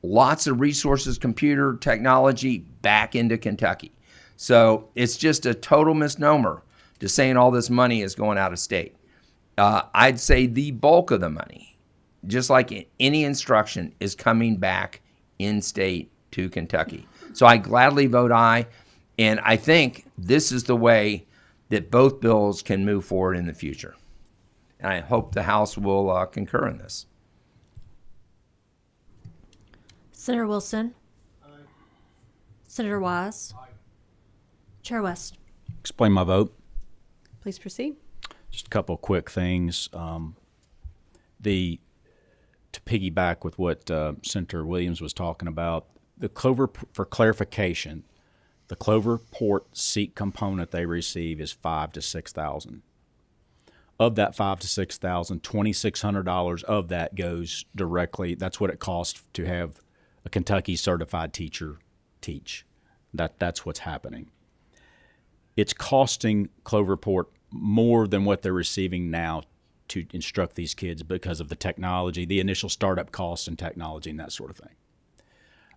[SPEAKER 11] lots of resources, computer technology, back into Kentucky. So it's just a total misnomer to saying all this money is going out of state. I'd say the bulk of the money, just like any instruction, is coming back in state to Kentucky. So I gladly vote aye, and I think this is the way that both bills can move forward in the future. And I hope the House will concur in this.
[SPEAKER 2] Senator Wilson. Aye. Senator Wise. Aye. Chair West.
[SPEAKER 1] Explain my vote.
[SPEAKER 9] Please proceed.
[SPEAKER 1] Just a couple of quick things. The to piggyback with what Senator Williams was talking about, for clarification, the Cloverport seat component they receive is $5,000 to $6,000. Of that $5,000 to $6,000, $2,600 of that goes directly. That's what it costs to have a Kentucky certified teacher teach. That's what's happening. It's costing Cloverport more than what they're receiving now to instruct these kids because of the technology, the initial startup costs and technology and that sort of thing.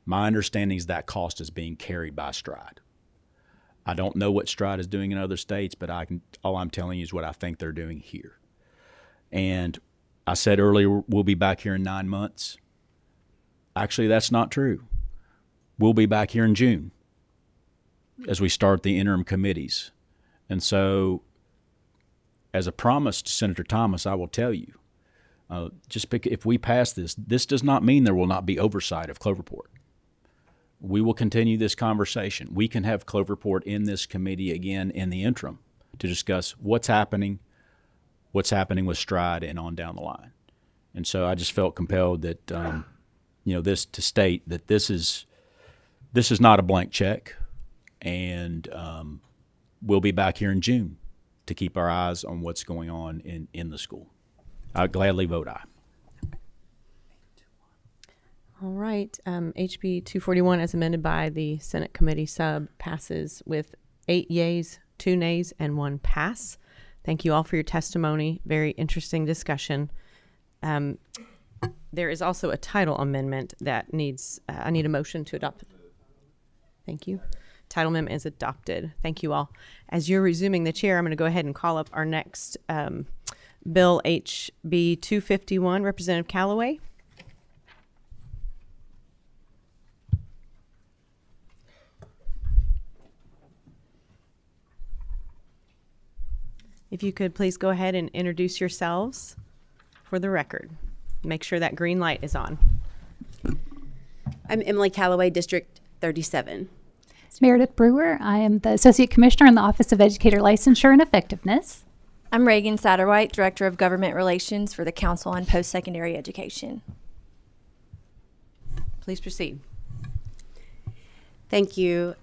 [SPEAKER 1] My understanding is that cost is being carried by Stride. I don't know what Stride is doing in other states, but all I'm telling you is what I think they're doing here. And I said earlier, we'll be back here in 9 months. Actually, that's not true. We'll be back here in June as we start the interim committees. And so, as a promise to Senator Thomas, I will tell you, if we pass this does not mean there will not be oversight of Cloverport. We will continue this conversation. We can have Cloverport in this committee again in the interim to discuss what's happening with Stride and on down the line. And so I just felt compelled that, to state that this is not a blank check, and we'll be back here in June to keep our eyes on what's going on in the school. I gladly vote aye.
[SPEAKER 9] All right. HB 241, as amended by the Senate Committee Sub, passes with 8 yeas, 2 nays, and 1 pass. Thank you all for your testimony. Very interesting discussion. There is also a title amendment that needs, I need a motion to adopt. Thank you. Title amendment is adopted. Thank you all. As you're resuming the chair, I'm going to go ahead and call up our next bill, HB 251, Representative Callaway. If you could please go ahead and introduce yourselves for the record. Make sure that green light is on.
[SPEAKER 14] I'm Emily Callaway, District 37.
[SPEAKER 15] Meredith Brewer. I am the Associate Commissioner in the Office of Educator Licensure and Effectiveness.
[SPEAKER 2] I'm Reagan Satterwhite, Director of Government Relations for the Council on Post-Secondary Education.
[SPEAKER 9] Please proceed.
[SPEAKER 14] Thank you,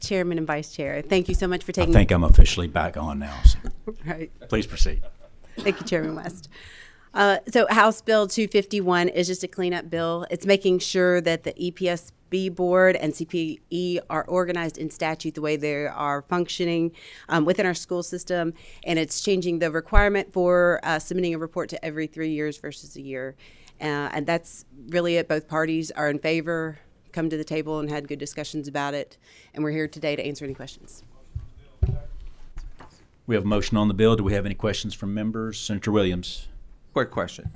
[SPEAKER 14] Chairman and Vice Chair. Thank you so much for taking...
[SPEAKER 1] I think I'm officially back on now. So.
[SPEAKER 14] Right.
[SPEAKER 1] Please proceed.
[SPEAKER 14] Thank you, Chairman West. So House Bill 251 is just a cleanup bill. It's making sure that the EPSB board and CPE are organized in statute the way they are functioning within our school system, and it's changing the requirement for submitting a report to every 3 years versus a year. And that's really it. Both parties are in favor, come to the table and had good discussions about it, and we're here today to answer any questions.
[SPEAKER 1] We have a motion on the bill. Do we have any questions from members? Senator Williams.
[SPEAKER 11] Quick question.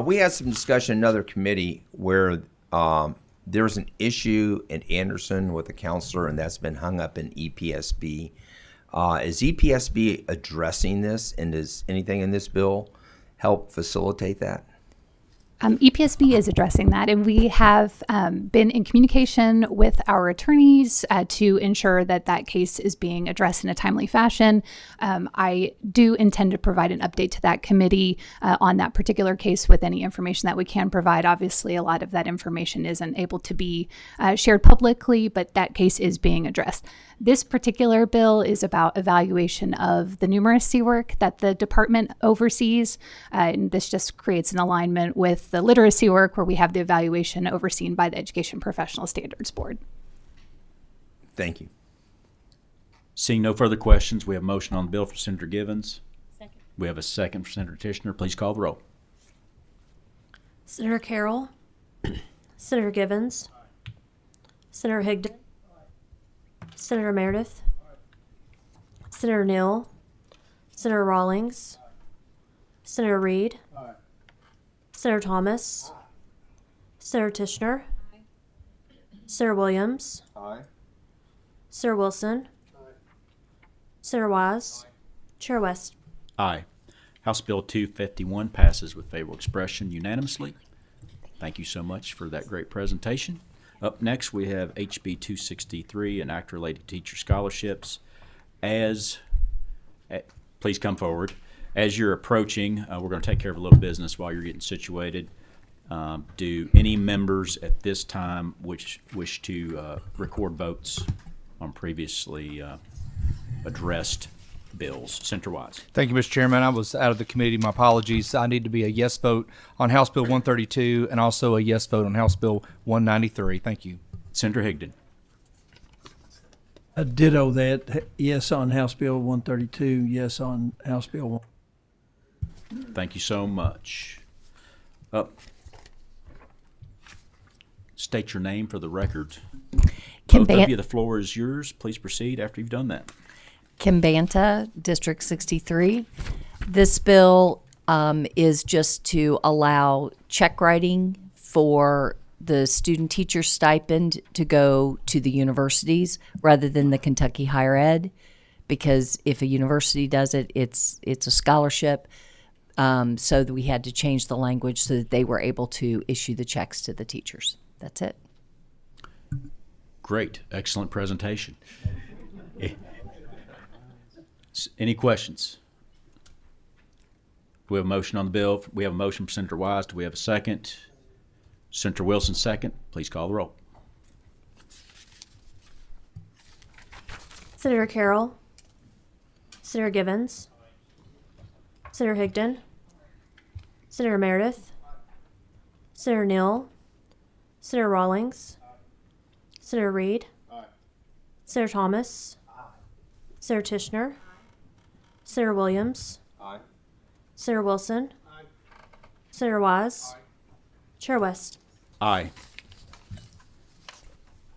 [SPEAKER 11] We had some discussion in another committee where there was an issue in Anderson with a counselor, and that's been hung up in EPSB. Is EPSB addressing this, and does anything in this bill help facilitate that?
[SPEAKER 15] EPSB is addressing that, and we have been in communication with our attorneys to ensure that that case is being addressed in a timely fashion. I do intend to provide an update to that committee on that particular case with any information that we can provide. Obviously, a lot of that information isn't able to be shared publicly, but that case is being addressed. This particular bill is about evaluation of the numeracy work that the department oversees, and this just creates an alignment with the literacy work where we have the evaluation overseen by the Education Professional Standards Board.
[SPEAKER 11] Thank you.
[SPEAKER 1] Seeing no further questions, we have a motion on the bill from Senator Givens. Second. We have a second from Senator Tishner. Please call the roll.
[SPEAKER 2] Senator Carroll. Senator Givens. Senator Higdon. Senator Meredith. Senator Neal. Senator Rawlings. Senator Reed. Senator Thomas. Senator Tishner. Senator Williams. Senator Wilson. Senator Wise. Chair West.
[SPEAKER 1] Aye. House Bill 251 passes with favorable expression unanimously. Thank you so much for that great presentation. Up next, we have HB 263, an act related to teacher scholarships. Please come forward. As you're approaching, we're going to take care of a little business while you're getting situated. Do any members at this time wish to record votes on previously addressed bills? Senator Wise.
[SPEAKER 16] Thank you, Mr. Chairman. I was out of the committee. My apologies. I need to be a yes vote on House Bill 132 and also a yes vote on House Bill 193. Thank you.
[SPEAKER 1] Senator Higdon.
[SPEAKER 17] I ditto that. Yes on House Bill 132. Yes on House Bill 1.
[SPEAKER 1] Thank you so much. State your name for the record.
[SPEAKER 18] Kim
[SPEAKER 1] Both of
[SPEAKER 18] Ban-
[SPEAKER 1] you, the floor is yours. Please proceed after you've done that.
[SPEAKER 18] Kim Banta, District 63. This bill is just to allow check writing for the student teacher stipend to go to the universities rather than the Kentucky Higher Ed, because if a university does it, it's a scholarship. So that we had to change the language so that they were able to issue the checks to the teachers. That's it.
[SPEAKER 1] Great. Excellent presentation. Any questions? Do we have a motion on the bill? We have a motion for Senator Wise. Do we have a second? Senator Wilson, second. Please call the roll.
[SPEAKER 2] Senator Carroll. Senator Givens. Senator Higdon. Senator Meredith. Senator Neal. Senator Rawlings. Senator Reed. Senator Thomas. Senator Tishner. Senator Williams. Senator Wilson. Senator Wise. Chair West.
[SPEAKER 1] Aye.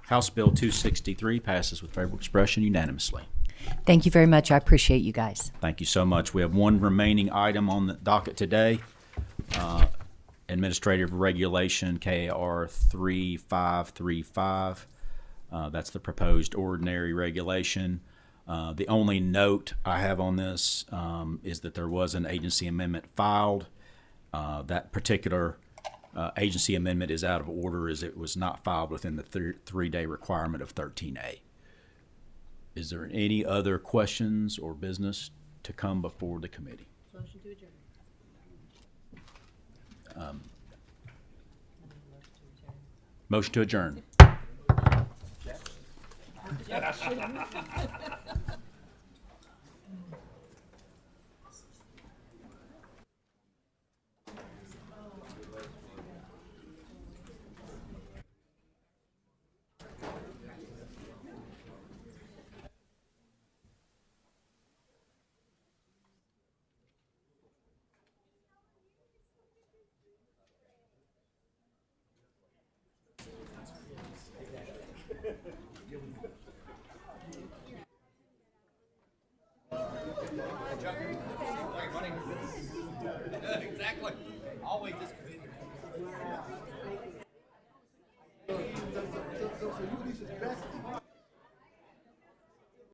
[SPEAKER 1] House Bill 263 passes with favorable expression unanimously.
[SPEAKER 18] Thank you very much. I appreciate you guys.
[SPEAKER 1] Thank you so much. We have one remaining item on the docket today. Administrative Regulation KR 3535. That's the proposed ordinary regulation. The only note I have on this is that there was an agency amendment filed. That particular agency amendment is out of order as it was not filed within the three-day requirement of 13A. Is there any other questions or business to come before the committee?
[SPEAKER 9] Motion to adjourn.
[SPEAKER 1] Motion to adjourn.
[SPEAKER 19] Exactly. Always this